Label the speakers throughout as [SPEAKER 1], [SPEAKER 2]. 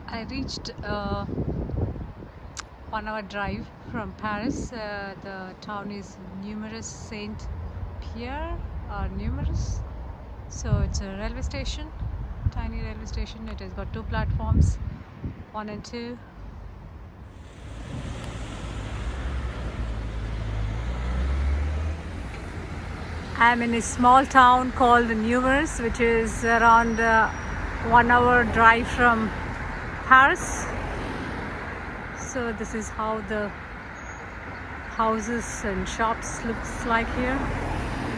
[SPEAKER 1] I reached 1 hour drive from Paris. The town is Nemours Saint Pierre or Nemours. So it's a railway station, tiny railway station. It has got 2 platforms, 1 and 2. I'm in a small town called Nemours, which is around 1 hour drive from Paris. So this is how the houses and shops looks like here.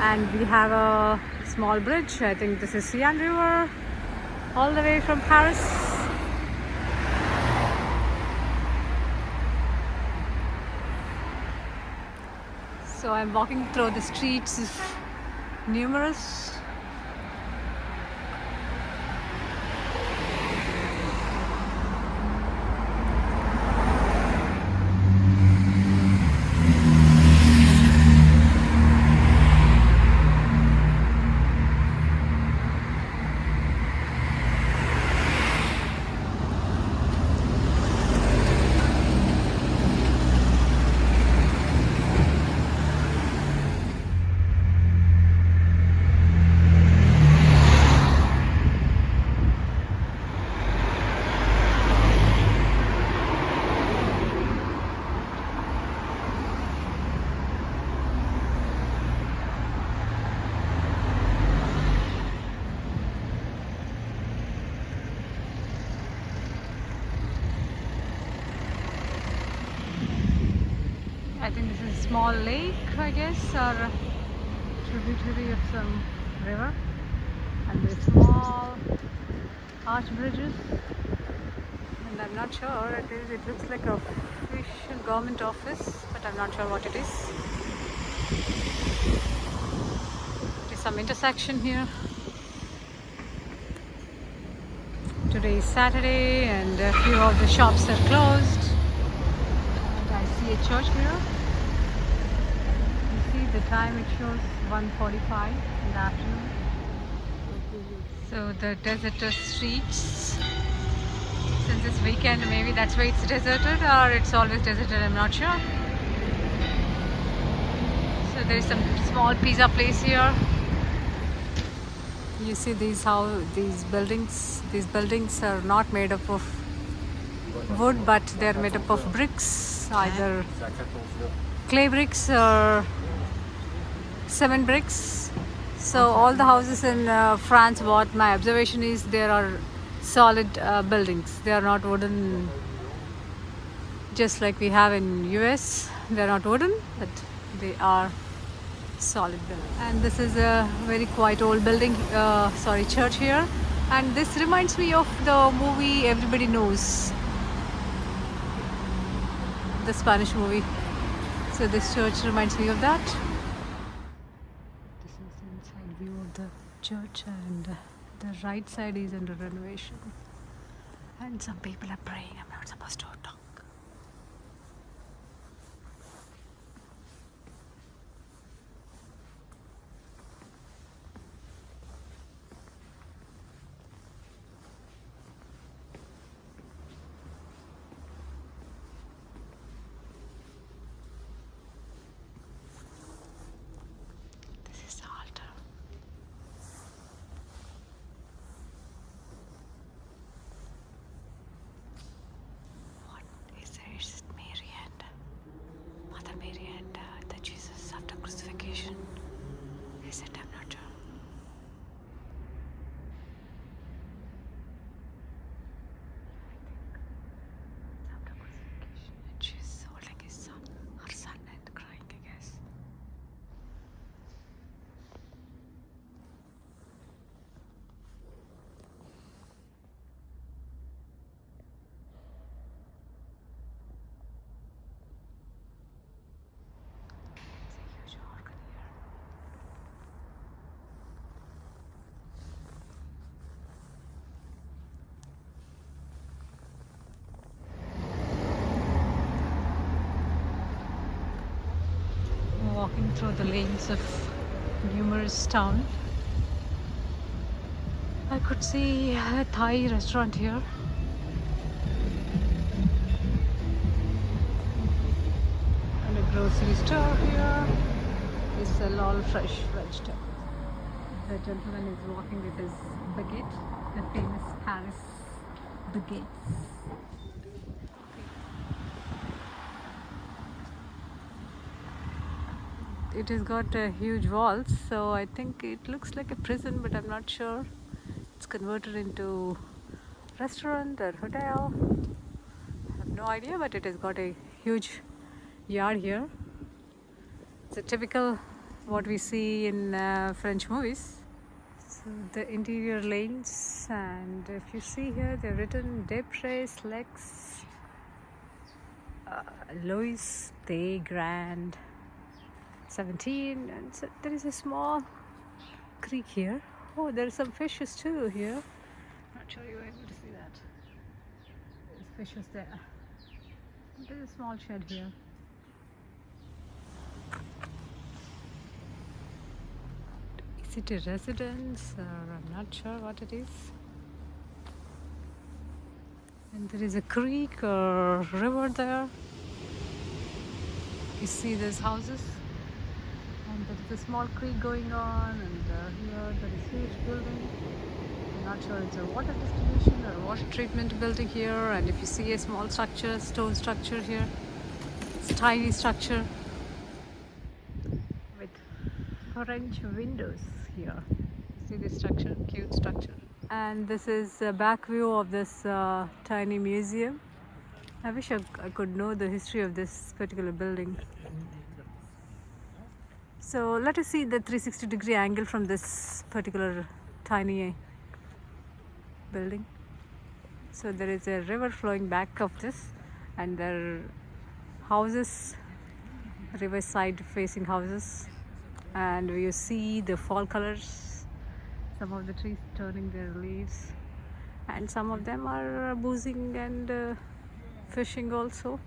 [SPEAKER 1] And we have a small bridge. I think this is Seine River, all the way from Paris. So I'm walking through the streets of Nemours. I think this is a small lake, I guess, or a tributary of some river. And there's small arch bridges. And I'm not sure what it is. It looks like a official government office, but I'm not sure what it is. There's some intersection here. Today is Saturday and a few of the shops are closed. And I see a church here. You see the time, it shows 1:45 in the afternoon. So the deserted streets. Since it's weekend, maybe that's why it's deserted, or it's always deserted, I'm not sure. So there's some small pizza place here. You see these buildings are not made up of wood, but they're made up of bricks, either clay bricks or cement bricks. So all the houses in France, what my observation is, there are solid buildings. They are not wooden, just like we have in US. They are not wooden, but they are solid building. And this is a very quite old building, church here. And this reminds me of the movie Everybody Knows, the Spanish movie. So this church reminds me of that. This is the inside view of the church, and the right side is under renovation. And some people are praying. I'm not supposed to talk. Walking through the lanes of Nemours town. I could see a Thai restaurant here. grocery store here. They sell all fresh vegetables. The gentleman is walking with his baguette, the famous Paris baguettes. It has got a huge walls, so I think it looks like a prison, but I'm not sure. It's converted into restaurant or hotel. I have no idea, but it has got a huge yard here. It's a typical what we see in French movies. So the interior lanes, and if you see here, they're written Depres Lex Louis de Grand 17, and so there is a small creek here. Oh, there are some fishes too here. Not sure you were able to see that. There's fishes there. There's a small shed here. Is it a residence, or I'm not sure what it is. And there is a creek or river there. You see these houses, and there is a small creek going on, and here there is a huge building. I'm not sure it's a water distribution or a water treatment building here. And if you see a small structure, stone structure here, it's a tiny structure with French windows here. See this structure, cute structure. And this is a back view of this tiny museum. I wish I could know the history of this particular building. So let us see the 360-degree angle from this particular tiny building. So there is a river flowing back of this, and there are houses, Riverside facing houses, and you see the fall colors, some of the trees turning their leaves, and some of them are boozing and fishing also.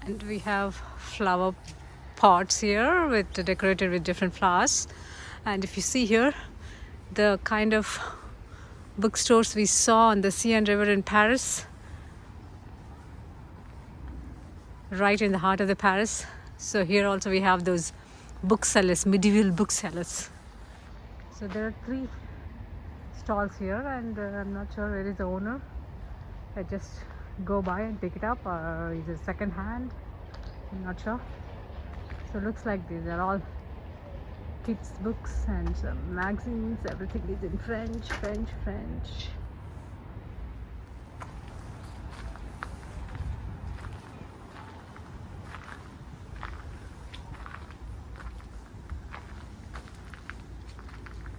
[SPEAKER 1] And we have flower pots here with decorated with different flowers. And if you see here, the kind of bookstores we saw on the sea and river in Paris, right in the heart of the Paris. So here also we have those booksellers, medieval booksellers. So there are 3 stalls here, and I'm not sure where is the owner. I just go by and pick it up, or is it second hand? I'm not sure. So it looks like these are all kids books and some magazines. Everything is in French.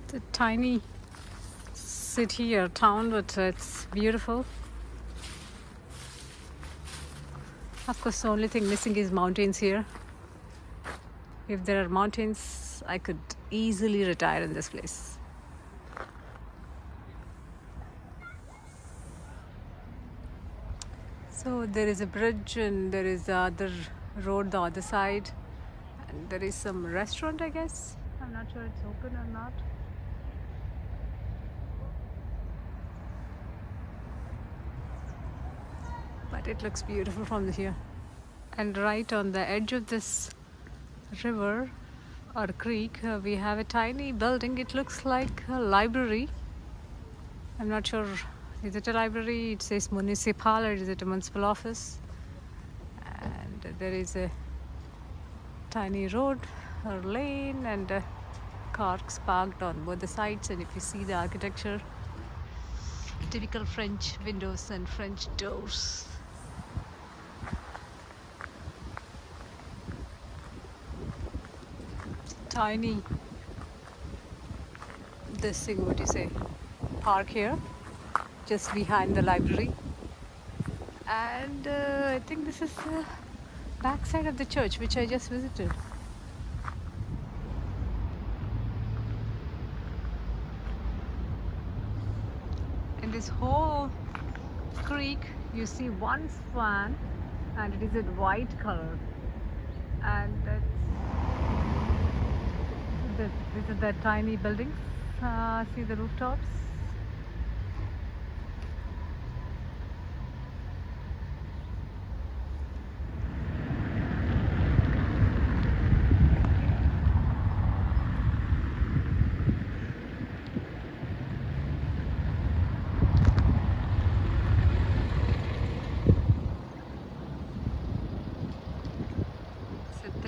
[SPEAKER 1] It's a tiny city or town, but it's beautiful. Of course, the only thing missing is mountains here. If there are mountains, I could easily retire in this place. So there is a bridge, and there is the other road, the other side, and there is some restaurant, I guess. I'm not sure it's open or not. But it looks beautiful from here. And right on the edge of this river or creek, we have a tiny building. It looks like a library. I'm not sure, is it a library? It says municipal, or is it a municipal office? And there is a tiny road or lane, and cars parked on both the sides. And if you see the architecture, typical French windows and French doors. Tiny, this thing, what do you say, park here, just behind the library. And I think this is the back side of the church, which I just visited. In this whole creek, you see one swan, and it is in white color. And this is the tiny buildings. See the rooftops.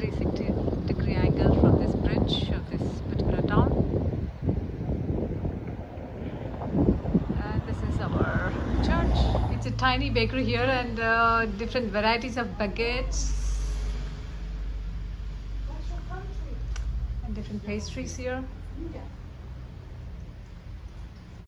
[SPEAKER 1] 360-degree angle from this bridge of this particular town. And this is our church. It's a tiny bakery here and different varieties of baguettes and different pastries here.